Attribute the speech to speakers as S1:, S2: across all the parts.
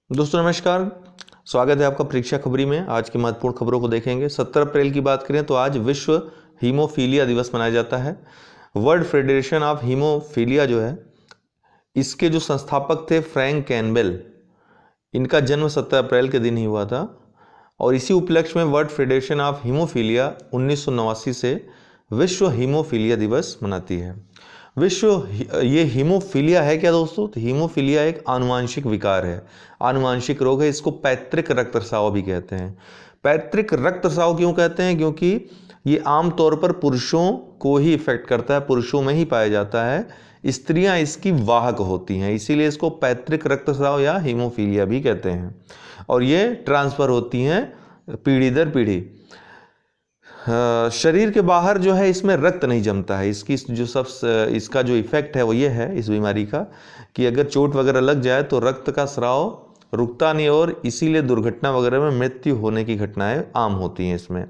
S1: दोस्तों नमस्कार। स्वागत है आपका परीक्षा खबरी में। आज की महत्वपूर्ण खबरों को देखेंगे। 17 अप्रैल की बात करें तो आज विश्व हीमोफीलिया दिवस मनाया जाता है। वर्ल्ड फेडरेशन ऑफ हीमोफीलिया जो है, इसके जो संस्थापक थे फ्रैंक कैम्पबेल, इनका जन्म 17 अप्रैल के दिन ही हुआ था और इसी उपलक्ष्य में वर्ल्ड फेडरेशन ऑफ हीमोफीलिया 1989 से विश्व हीमोफीलिया दिवस मनाती है। ये हीमोफीलिया है क्या दोस्तों? तो हीमोफीलिया एक आनुवांशिक विकार है, आनुवांशिक रोग है। इसको पैतृक रक्तस्राव भी कहते हैं। पैतृक रक्तस्राव क्यों कहते हैं? क्योंकि ये आमतौर पर पुरुषों को ही इफेक्ट करता है, पुरुषों में ही पाया जाता है। स्त्रियां इसकी वाहक होती हैं, इसीलिए इसको पैतृक रक्तस्राव या हीमोफीलिया भी कहते हैं। और ये ट्रांसफर होती हैं पीढ़ी दर पीढ़ी। शरीर के बाहर जो है इसमें रक्त नहीं जमता है। इसका जो इफेक्ट है वो ये है इस बीमारी का कि अगर चोट वगैरह लग जाए तो रक्त का स्राव रुकता नहीं और इसीलिए दुर्घटना वगैरह में मृत्यु होने की घटनाएं आम होती हैं।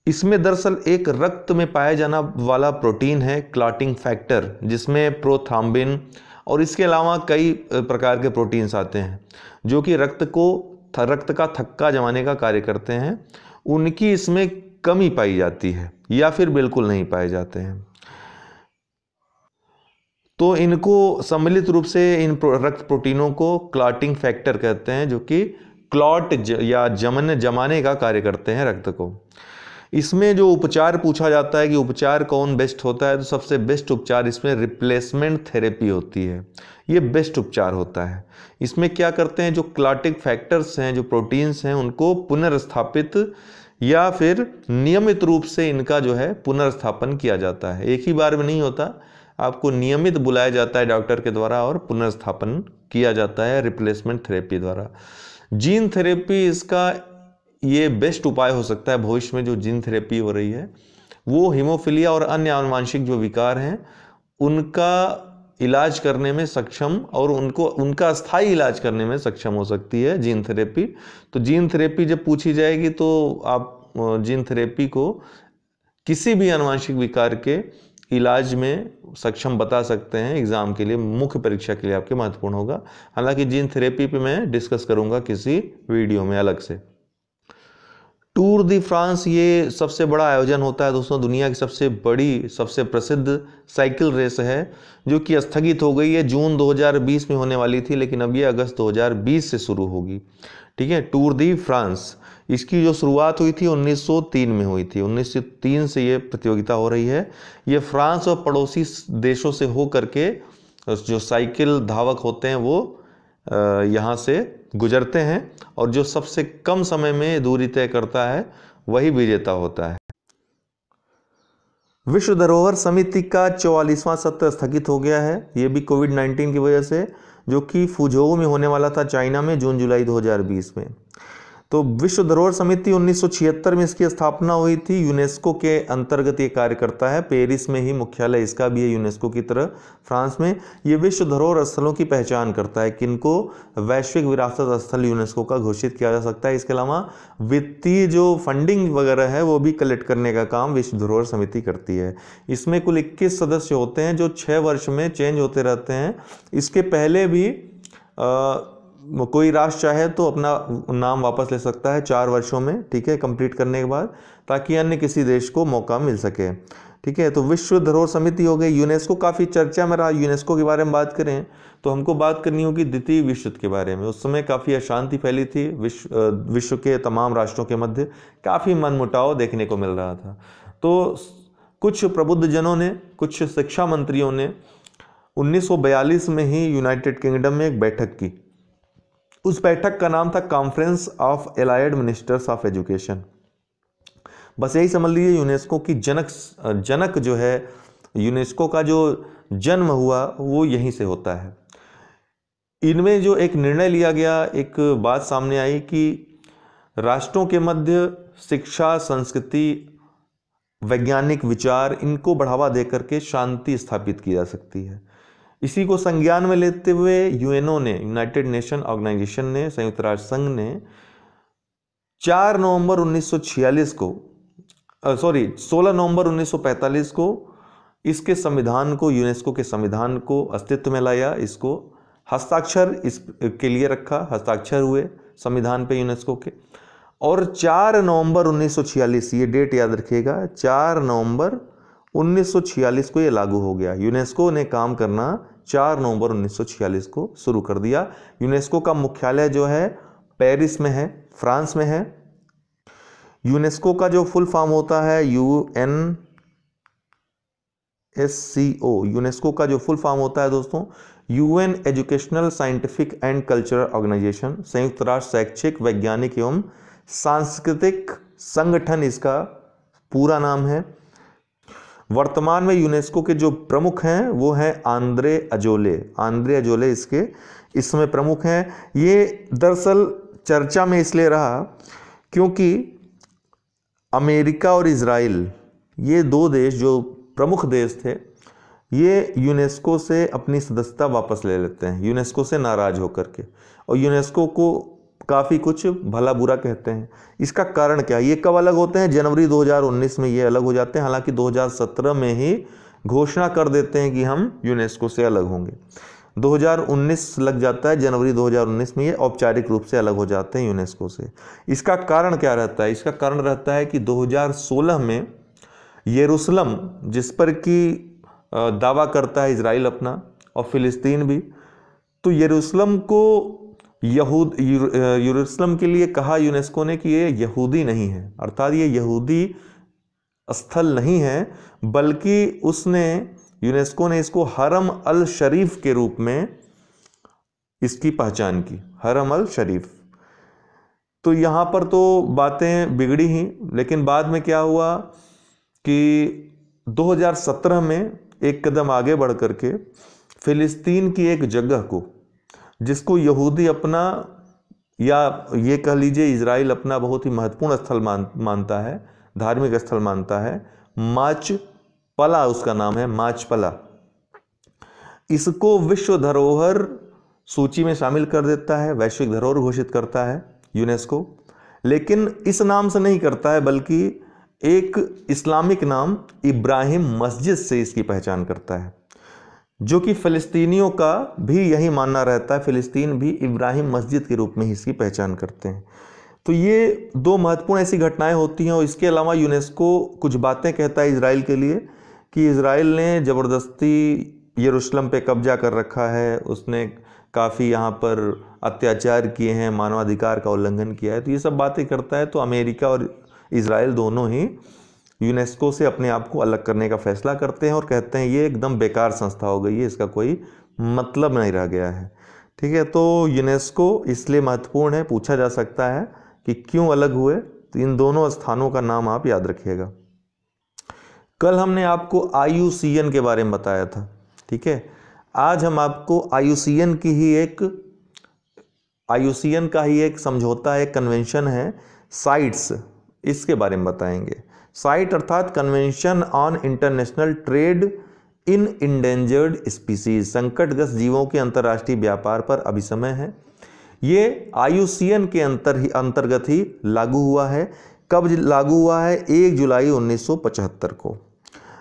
S1: इसमें दरअसल एक रक्त में पाया जाना वाला प्रोटीन है क्लॉटिंग फैक्टर, जिसमें प्रोथ्रोम्बिन और इसके अलावा कई प्रकार के प्रोटीन्स आते हैं जो कि रक्त का थक्का जमाने का कार्य करते हैं। उनकी इसमें कमी पाई जाती है या फिर बिल्कुल नहीं पाए जाते हैं। तो इनको सम्मिलित रूप से इन रक्त प्रोटीनों को क्लॉटिंग फैक्टर कहते हैं, जो कि क्लॉट या जमाने का कार्य करते हैं रक्त को। इसमें जो उपचार पूछा जाता है कि उपचार कौन बेस्ट होता है, तो सबसे बेस्ट उपचार इसमें रिप्लेसमेंट थेरेपी होती है। ये बेस्ट उपचार होता है। इसमें क्या करते हैं, जो क्लॉटिंग फैक्टर्स हैं, जो प्रोटीन्स हैं, उनको पुनर्स्थापित या फिर नियमित रूप से इनका जो है पुनर्स्थापन किया जाता है। एक ही बार में नहीं होता, आपको नियमित बुलाया जाता है डॉक्टर के द्वारा और पुनर्स्थापन किया जाता है रिप्लेसमेंट थेरेपी द्वारा। जीन थेरेपी इसका ये बेस्ट उपाय हो सकता है। भविष्य में जो जीन थेरेपी हो रही है वो हीमोफीलिया और अन्य आनुवांशिक जो विकार हैं उनका इलाज करने में सक्षम और उनका स्थायी इलाज करने में सक्षम हो सकती है जीन थेरेपी। तो जीन थेरेपी जब पूछी जाएगी तो आप जीन थेरेपी को किसी भी आनुवांशिक विकार के इलाज में सक्षम बता सकते हैं। एग्जाम के लिए, मुख्य परीक्षा के लिए आपके महत्वपूर्ण होगा। हालांकि जीन थेरेपी पे मैं डिस्कस करूंगा किसी वीडियो में अलग से। टूर दी फ्रांस ये सबसे बड़ा आयोजन होता है दोस्तों। दुनिया की सबसे बड़ी, सबसे प्रसिद्ध साइकिल रेस है जो कि स्थगित हो गई है। जून 2020 में होने वाली थी, लेकिन अब ये अगस्त 2020 से शुरू होगी। ठीक है, टूर दी फ्रांस, इसकी जो शुरुआत हुई थी 1903 में हुई थी। 1903 से ये प्रतियोगिता हो रही है। ये फ्रांस और पड़ोसी देशों से हो करके जो साइकिल धावक होते हैं वो यहाँ से गुजरते हैं और जो सबसे कम समय में दूरी तय करता है वही विजेता होता है। विश्व धरोहर समिति का 44वां सत्र स्थगित हो गया है। ये भी कोविड-19 की वजह से, जो कि फुझोऊ में होने वाला था चाइना में जून जुलाई 2020 में। तो विश्व धरोहर समिति 1976 में इसकी स्थापना हुई थी। यूनेस्को के अंतर्गत ये कार्य करता है। पेरिस में ही मुख्यालय इसका भी है, यूनेस्को की तरह फ्रांस में। ये विश्व धरोहर स्थलों की पहचान करता है, किनको वैश्विक विरासत स्थल यूनेस्को का घोषित किया जा सकता है। इसके अलावा वित्तीय जो फंडिंग वगैरह है वो भी कलेक्ट करने का काम विश्व धरोहर समिति करती है। इसमें कुल 21 सदस्य होते हैं जो 6 वर्ष में चेंज होते रहते हैं। इसके पहले भी कोई राष्ट्र चाहे तो अपना नाम वापस ले सकता है 4 वर्षों में, ठीक है, कंप्लीट करने के बाद, ताकि अन्य किसी देश को मौका मिल सके। ठीक है, तो विश्व धरोहर समिति हो गई। यूनेस्को काफ़ी चर्चा में रहा। यूनेस्को के बारे में बात करें तो हमको बात करनी होगी द्वितीय विश्व युद्ध के बारे में। उस समय काफ़ी अशांति फैली थी विश्व के तमाम राष्ट्रों के मध्य, काफ़ी मनमुटाव देखने को मिल रहा था। तो कुछ प्रबुद्ध जनों ने, कुछ शिक्षा मंत्रियों ने 1942 में ही यूनाइटेड किंगडम में एक बैठक की। उस बैठक का नाम था conference of allied ministers of education. बस यही समझ लीजिए, यूनेस्को की जनक जो है, यूनेस्को का जो जन्म हुआ वो यहीं से होता है। इनमें जो एक निर्णय लिया गया, एक बात सामने आई कि राष्ट्रों के मध्य शिक्षा, संस्कृति, वैज्ञानिक विचार, इनको बढ़ावा देकर के शांति स्थापित की जा सकती है। इसी को संज्ञान में लेते हुए यूएनओ ने, यूनाइटेड नेशन ऑर्गेनाइजेशन ने, संयुक्त राष्ट्र संघ ने 16 नवंबर 1945 को इसके संविधान को, यूनेस्को के संविधान को अस्तित्व में लाया, इसको हस्ताक्षर इस के लिए रखा, हस्ताक्षर हुए संविधान पे यूनेस्को के। और 4 नवंबर 1946, ये डेट याद रखिएगा, 4 नवंबर 1946 को ये लागू हो गया। यूनेस्को ने काम करना 4 नवंबर 1946 को शुरू कर दिया। यूनेस्को का मुख्यालय जो है पेरिस में है, फ्रांस में है। यूनेस्को का जो फुल फॉर्म होता है UNESCO, यूनेस्को का जो फुल फॉर्म होता है दोस्तों UN educational scientific and cultural organisation, संयुक्त राष्ट्र शैक्षिक वैज्ञानिक एवं सांस्कृतिक संगठन इसका पूरा नाम है। वर्तमान में यूनेस्को के जो प्रमुख हैं वो हैं आंद्रे अजोले इसमें प्रमुख हैं। ये दरअसल चर्चा में इसलिए रहा क्योंकि अमेरिका और इजराइल, ये 2 देश जो प्रमुख देश थे, ये यूनेस्को से अपनी सदस्यता वापस ले लेते हैं, यूनेस्को से नाराज होकर के, और यूनेस्को को काफ़ी कुछ भला बुरा कहते हैं। इसका कारण क्या है? ये कब अलग होते हैं? जनवरी 2019 में ये अलग हो जाते हैं। हालांकि 2017 में ही घोषणा कर देते हैं कि हम यूनेस्को से अलग होंगे। 2019 लग जाता है, जनवरी 2019 में ये औपचारिक रूप से अलग हो जाते हैं यूनेस्को से। इसका कारण क्या रहता है? इसका कारण रहता है कि 2016 में यरूशलेम, जिस पर कि दावा करता है इजराइल अपना और फिलिस्तीन भी, तो यरूशलेम को यरूशलेम के लिए कहा यूनेस्को ने कि ये यहूदी नहीं है, अर्थात ये यहूदी स्थल नहीं है, बल्कि यूनेस्को ने इसको हरम अल शरीफ के रूप में इसकी पहचान की, हरम अल शरीफ। तो यहाँ पर तो बातें बिगड़ी ही, लेकिन बाद में क्या हुआ कि 2017 में एक कदम आगे बढ़ करके फिलिस्तीन की एक जगह को, जिसको यहूदी अपना, या ये कह लीजिए इजराइल अपना बहुत ही महत्वपूर्ण स्थल मानता है, धार्मिक स्थल मानता है, माचपला उसका नाम है, माचपला, इसको विश्व धरोहर सूची में शामिल कर देता है, वैश्विक धरोहर घोषित करता है यूनेस्को। लेकिन इस नाम से नहीं करता है, बल्कि एक इस्लामिक नाम इब्राहिम मस्जिद से इसकी पहचान करता है, जो कि फिलिस्तीनियों का भी यही मानना रहता है, फिलिस्तीन भी इब्राहिम मस्जिद के रूप में ही इसकी पहचान करते हैं। तो ये 2 महत्वपूर्ण ऐसी घटनाएं होती हैं। और इसके अलावा यूनेस्को कुछ बातें कहता है इजराइल के लिए कि इजराइल ने ज़बरदस्ती यरूशलेम पे कब्जा कर रखा है, उसने काफ़ी यहाँ पर अत्याचार किए हैं, मानवाधिकार का उल्लंघन किया है, तो ये सब बातें करता है। तो अमेरिका और इजराइल दोनों ही यूनेस्को से अपने आप को अलग करने का फैसला करते हैं और कहते हैं ये एकदम बेकार संस्था हो गई है, इसका कोई मतलब नहीं रह गया है। ठीक है, तो यूनेस्को इसलिए महत्वपूर्ण है, पूछा जा सकता है कि क्यों अलग हुए, तो इन दोनों स्थानों का नाम आप याद रखिएगा। कल हमने आपको IUCN के बारे में बताया था, ठीक है, आज हम आपको IUCN का ही एक समझौता है, कन्वेंशन है, साइट्स, इसके बारे में बताएंगे। साइट अर्थात convention on international trade in endangered species, संकटग्रस्त जीवों के अंतर्राष्ट्रीय व्यापार पर अभिसमय है। ये IUCN के अंतर्गत ही लागू हुआ है। कब लागू हुआ है? 1 जुलाई 1975 को।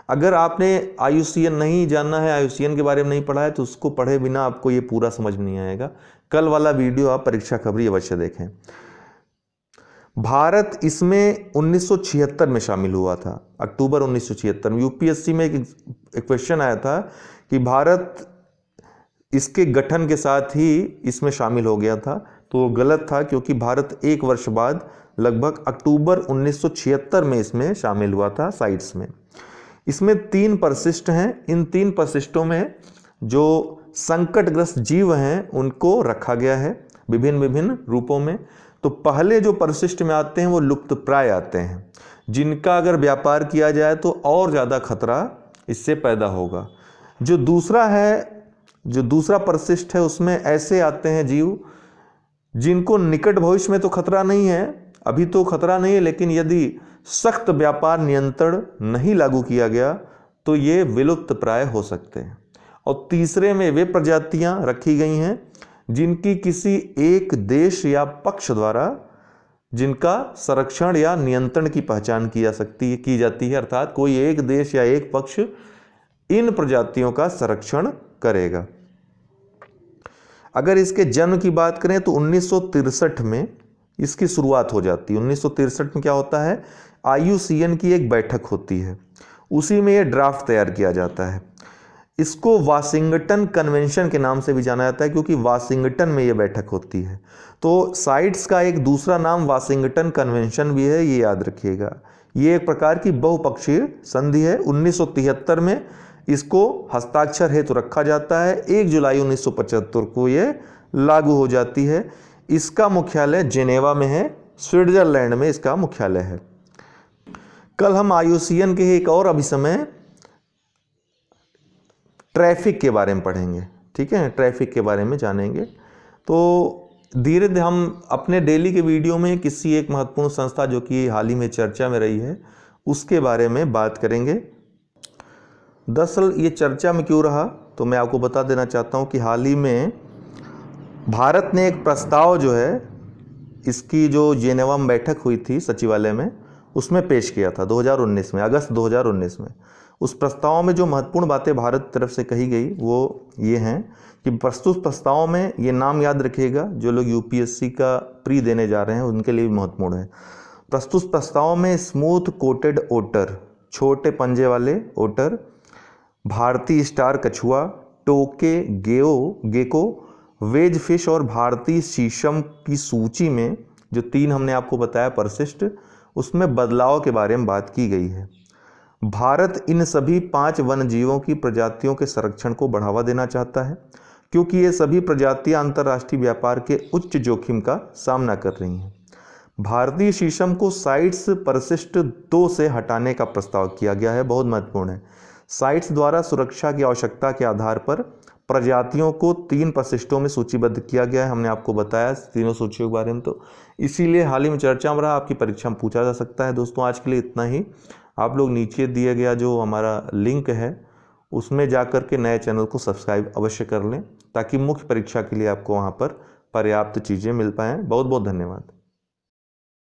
S1: अगर आपने IUCN नहीं जानना है, IUCN के बारे में नहीं पढ़ा है, तो उसको पढ़े बिना आपको ये पूरा समझ में नहीं आएगा। कल वाला वीडियो आप परीक्षा खबरी अवश्य देखें। भारत इसमें 1976 में शामिल हुआ था, अक्टूबर 1976 में। UPSC में एक क्वेश्चन आया था कि भारत इसके गठन के साथ ही इसमें शामिल हो गया था, तो वो गलत था, क्योंकि भारत 1 वर्ष बाद लगभग अक्टूबर 1976 में इसमें शामिल हुआ था साइट्स में। इसमें 3 परिशिष्ट हैं। इन 3 परिशिष्टों में जो संकटग्रस्त जीव हैं उनको रखा गया है विभिन्न रूपों में। तो पहले जो परिशिष्ट में आते हैं वो लुप्तप्राय आते हैं, जिनका अगर व्यापार किया जाए तो और ज़्यादा खतरा इससे पैदा होगा। जो दूसरा परिशिष्ट है उसमें ऐसे आते हैं जीव जिनको निकट भविष्य में तो खतरा नहीं है, अभी तो खतरा नहीं है, लेकिन यदि सख्त व्यापार नियंत्रण नहीं लागू किया गया तो ये विलुप्त प्राय हो सकते हैं। और तीसरे में वे प्रजातियां रखी गई हैं जिनकी किसी एक देश या पक्ष द्वारा जिनका संरक्षण या नियंत्रण की पहचान की जाती है, अर्थात कोई एक देश या एक पक्ष इन प्रजातियों का संरक्षण करेगा। अगर इसके जन्म की बात करें तो 1963 में इसकी शुरुआत हो जाती है। 1963 में क्या होता है, IUCN की एक बैठक होती है, उसी में ये ड्राफ्ट तैयार किया जाता है। इसको वाशिंगटन कन्वेंशन के नाम से भी जाना जाता है क्योंकि वाशिंगटन में ये बैठक होती है। तो साइट्स का एक दूसरा नाम वाशिंगटन कन्वेंशन भी है, ये याद रखिएगा। ये एक प्रकार की बहुपक्षीय संधि है। 1973 में इसको हस्ताक्षर हेतु रखा जाता है। 1 जुलाई 1975 को ये लागू हो जाती है। इसका मुख्यालय जेनेवा में है, स्विट्जरलैंड में इसका मुख्यालय है। कल हम IUCN के एक और अभिसमय ट्रैफिक के बारे में पढ़ेंगे, ठीक है, ट्रैफिक के बारे में जानेंगे। तो धीरे धीरे हम अपने डेली के वीडियो में किसी एक महत्वपूर्ण संस्था जो कि हाल ही में चर्चा में रही है उसके बारे में बात करेंगे। दरअसल ये चर्चा में क्यों रहा, तो मैं आपको बता देना चाहता हूँ कि हाल ही में भारत ने एक प्रस्ताव जो है, इसकी जो जेनेवा में बैठक हुई थी सचिवालय में, उसमें पेश किया था 2019 में, अगस्त 2019 में। उस प्रस्ताव में जो महत्वपूर्ण बातें भारत की तरफ से कही गई वो ये हैं कि प्रस्तुत प्रस्ताव में, ये नाम याद रखिएगा, जो लोग UPSC का प्री देने जा रहे हैं उनके लिए भी महत्वपूर्ण है। प्रस्तुत प्रस्ताव में स्मूथ कोटेड ओटर, छोटे पंजे वाले ओटर, भारतीय स्टार कछुआ, टोके गेको, वेज फिश और भारतीय शीशम की सूची में जो 3 हमने आपको बताया परिशिष्ट, उसमें बदलाव के बारे में बात की गई है। भारत इन सभी 5 वन्य जीवों की प्रजातियों के संरक्षण को बढ़ावा देना चाहता है क्योंकि ये सभी प्रजातियां अंतर्राष्ट्रीय व्यापार के उच्च जोखिम का सामना कर रही हैं। भारतीय शीशम को साइट्स परिशिष्ट 2 से हटाने का प्रस्ताव किया गया है, बहुत महत्वपूर्ण है। साइट्स द्वारा सुरक्षा की आवश्यकता के आधार पर प्रजातियों को 3 परिशिष्टों में सूचीबद्ध किया गया है। हमने आपको बताया तीनों सूचियों के बारे में, तो इसीलिए हाल ही में चर्चा में रहा, आपकी परीक्षा में पूछा जा सकता है। दोस्तों आज के लिए इतना ही। आप लोग नीचे दिए गया जो हमारा लिंक है उसमें जाकर के नए चैनल को सब्सक्राइब अवश्य कर लें ताकि मुख्य परीक्षा के लिए आपको वहाँ पर पर्याप्त चीज़ें मिल पाएँ। बहुत बहुत धन्यवाद।